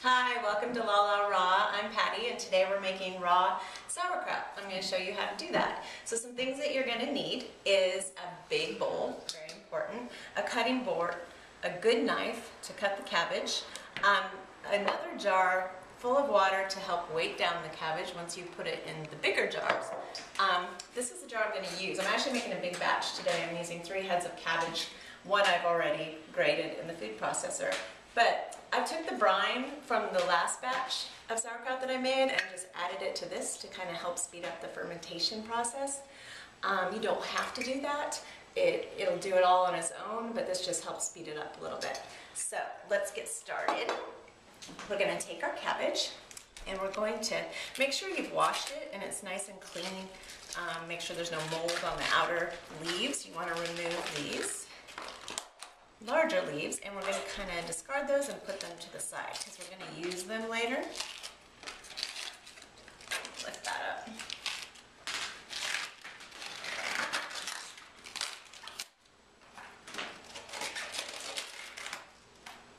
Hi, welcome to Lalaraw. I'm Patty and today we're making raw sauerkrat. I'm going to show you how to do that. So some things that you're going to need is a big bowl, very important, a cutting board, a good knife to cut the cabbage, another jar full of water to help weight down the cabbage once you put it in the bigger jars. This is the jar I'm going to use. I'm actually making a big batch today. I'm using 3 heads of cabbage. One I've already grated in the food processor. But I took the brine from the last batch of sauerkraut that I made and just added it to this to kind of help speed up the fermentation process. You don't have to do that. It'll do it all on its own, but this just helps speed it up a little bit. So let's get started. We're going to take our cabbage and we're going to make sure you've washed it and it's nice and clean. Make sure there's no mold on the outer leaves. You want to remove these larger leaves, and we're going to kind of discard those and put them to the side because we're going to use them later. Lift that up.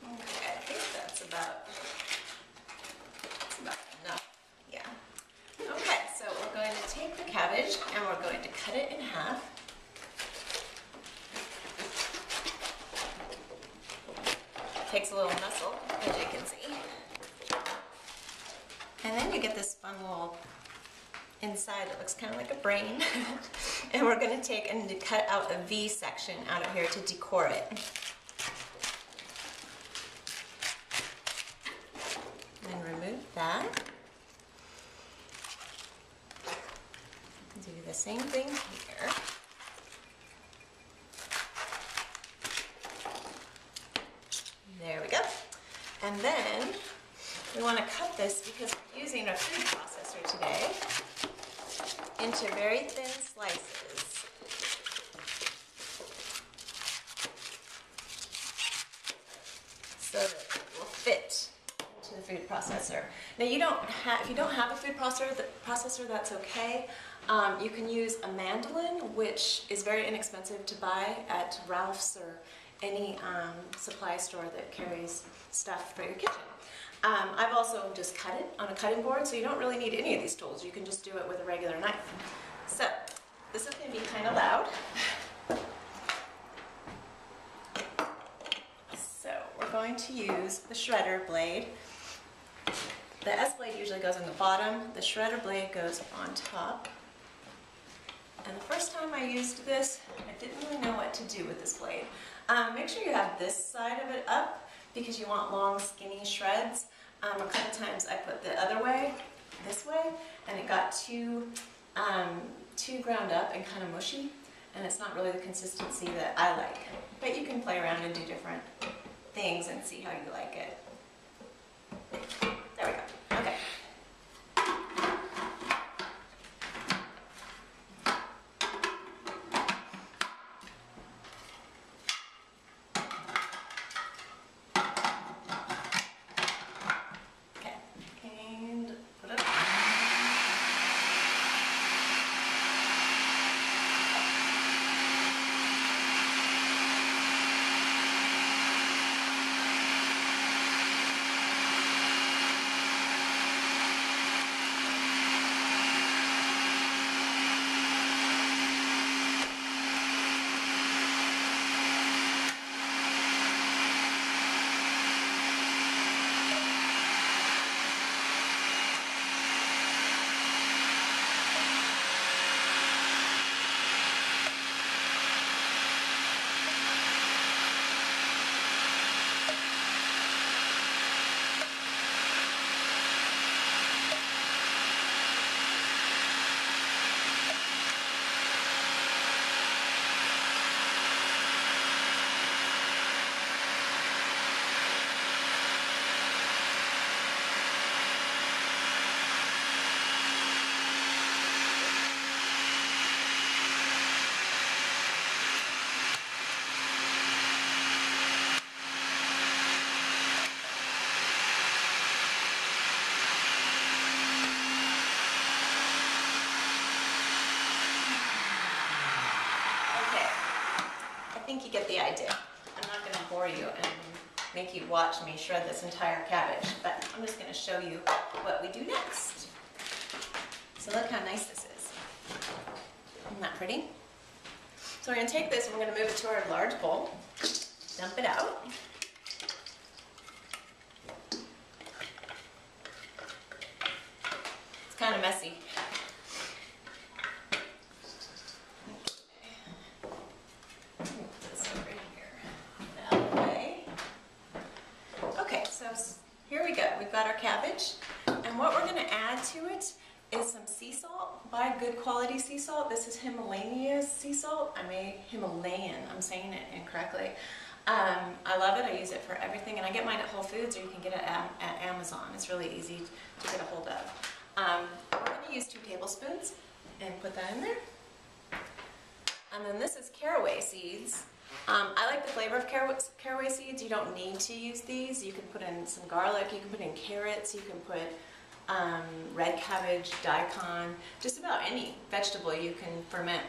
Okay, I think that's about enough. Yeah. Okay, so we're going to take the cabbage and we're going to cut it in half. Takes a little muscle, as you can see. And then you get this fun little inside that looks kind of like a brain. And we're going to take and cut out a V section out of here to decor it. And remove that. Do the same thing here. There we go. And then we want to cut this, because we're using a food processor today, into very thin slices. So that it will fit into the food processor. Now if you don't have a food processor, that's okay. You can use a mandolin, which is very inexpensive to buy at Ralph's or any supply store that carries stuff for your kitchen. I've also just cut it on a cutting board, so you don't really need any of these tools. You can just do it with a regular knife. So this is going to be kind of loud. So we're going to use the shredder blade. The S blade usually goes on the bottom. The shredder blade goes on top. And the first time I used this, I didn't really know what to do with this blade. Make sure you have this side of it up because you want long, skinny shreds. A couple times I put the other way, this way, and it got too ground up and kind of mushy, and it's not really the consistency that I like. But you can play around and do different things and see how you like it. There we go. Okay. think you get the idea. I'm not going to bore you and make you watch me shred this entire cabbage, but I'm just going to show you what we do next. So look how nice this is. Isn't that pretty? So we're going to take this and we're going to move it to our large bowl, dump it out. It's kind of messy. Here we go. We've got our cabbage, and what we're going to add to it is some sea salt. Buy good quality sea salt. This is Himalayan sea salt. Himalayan. I'm saying it incorrectly. I love it. I use it for everything, and I get mine at Whole Foods, or you can get it at Amazon. It's really easy to get a hold of. We're going to use 2 tablespoons and put that in there. And then this is caraway seeds. I like the flavor of caraway seeds. You don't need to use these. You can put in some garlic, you can put in carrots, you can put red cabbage, daikon, just about any vegetable you can ferment.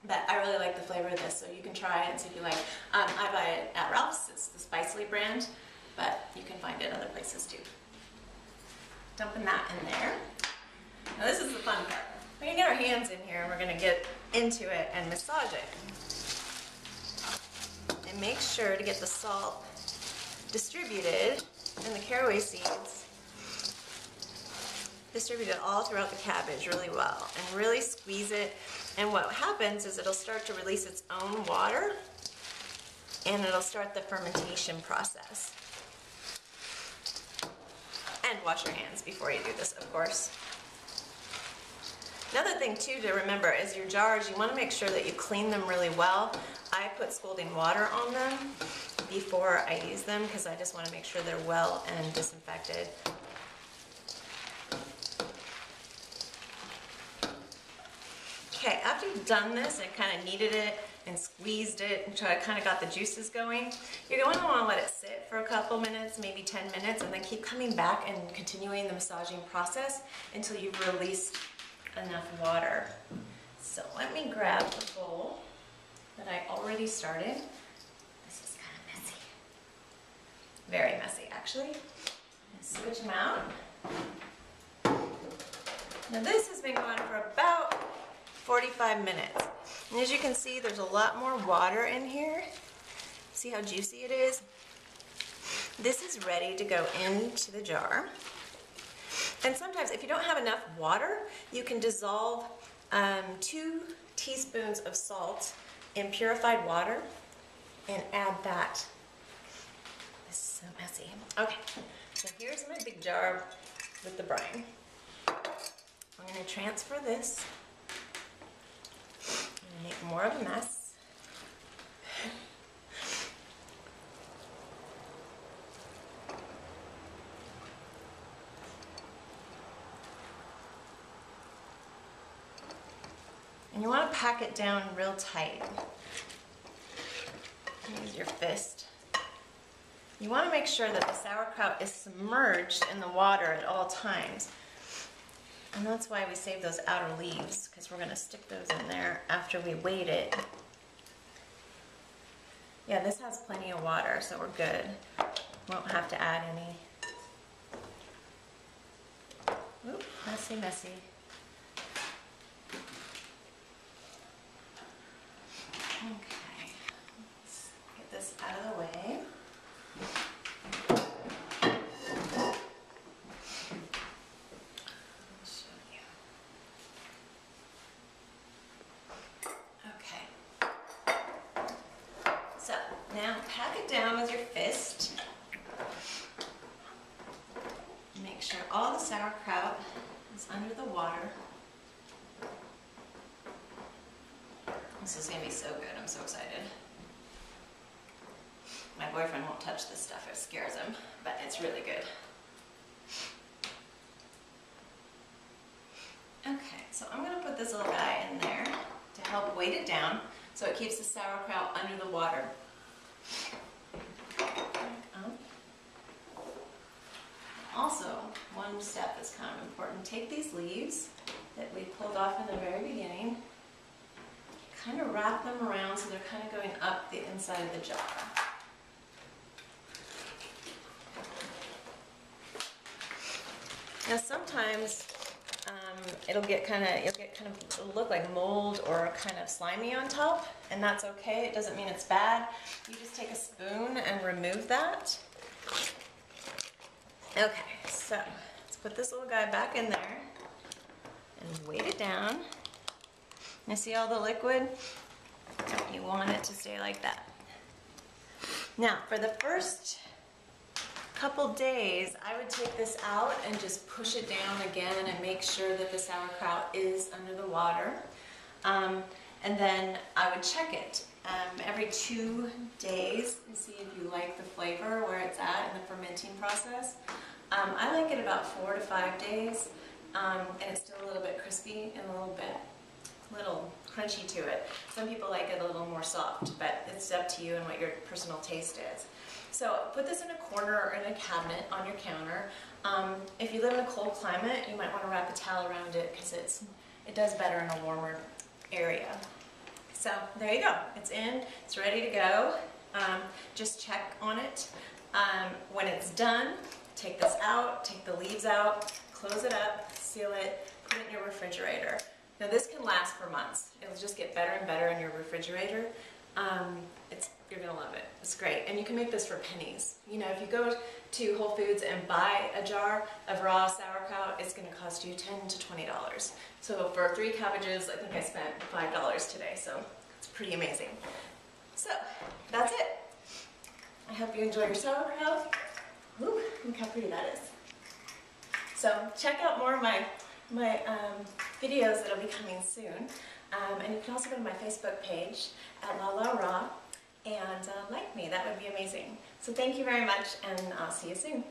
But I really like the flavor of this, so you can try it and see if you like. I buy it at Ralph's. It's the Spicely brand, but you can find it other places too. Dumping that in there. Now this is the fun part. We're going to get our hands in here and we're going to get into it and massage it. And make sure to get the salt distributed and the caraway seeds distributed all throughout the cabbage really well, and really squeeze it. And what happens is it'll start to release its own water, and it'll start the fermentation process. And wash your hands before you do this, of course. Another thing too to remember is your jars, you want to make sure that you clean them really well. I put scalding water on them before I use them because I just want to make sure they're well and disinfected. Okay, after you've done this and kind of kneaded it and squeezed it and kind of got the juices going, you're going to want to let it sit for a couple minutes, maybe 10 minutes, and then keep coming back and continuing the massaging process until you've released enough water. So let me grab the bowl that I already started. This is kind of messy. Very messy, actually. Switch them out. Now this has been going for about 45 minutes. And as you can see, there's a lot more water in here. See how juicy it is? This is ready to go into the jar. And sometimes if you don't have enough water, you can dissolve 2 teaspoons of salt in purified water and add that. This is so messy. Okay, so here's my big jar with the brine. I'm going to transfer this. I'm going to make more of a mess. And you want to pack it down real tight. Use your fist. You want to make sure that the sauerkraut is submerged in the water at all times. And that's why we save those outer leaves, because we're going to stick those in there after we weight it. Yeah, this has plenty of water, so we're good. Won't have to add any. Oop, messy, messy. Okay, let's get this out of the way. I'll show you. Okay. So now pack it down with your fist. Make sure all the sauerkraut is under the water. This is going to be so good. I'm so excited. My boyfriend won't touch this stuff. It scares him, but it's really good. Okay, so I'm going to put this little guy in there to help weight it down so it keeps the sauerkraut under the water. Also, one step that's kind of important. Take these leaves that we pulled off in the very beginning, kind of wrap them around so they're kind of going up the inside of the jar. Now sometimes it'll get it'll look like mold or kind of slimy on top, and that's okay. It doesn't mean it's bad. You just take a spoon and remove that. Okay, so let's put this little guy back in there and weight it down. Now see all the liquid? You want it to stay like that. Now for the first couple days, I would take this out and just push it down again and make sure that the sauerkraut is under the water. And then I would check it every 2 days and see if you like the flavor, where it's at in the fermenting process. I like it about 4 to 5 days, and it's still a little bit crispy and a little crunchy to it. Some people like it a little more soft, but it's up to you and what your personal taste is. So put this in a corner or in a cabinet on your counter. If you live in a cold climate, you might want to wrap a towel around it because it does better in a warmer area. So there you go. It's in. It's ready to go. Just check on it. When it's done, take this out, take the leaves out, close it up, seal it, put it in your refrigerator. Now this can last for months. It'll just get better and better in your refrigerator. You're gonna love it. It's great. And you can make this for pennies. You know, if you go to Whole Foods and buy a jar of raw sauerkraut, it's gonna cost you $10 to $20. So for 3 cabbages, I think I spent $5 today, so it's pretty amazing. So, that's it. I hope you enjoy your sauerkraut. Ooh, look how pretty that is. So check out more of my videos that'll be coming soon. And you can also go to my Facebook page at Lalaraw and like me. That would be amazing. So thank you very much, and I'll see you soon.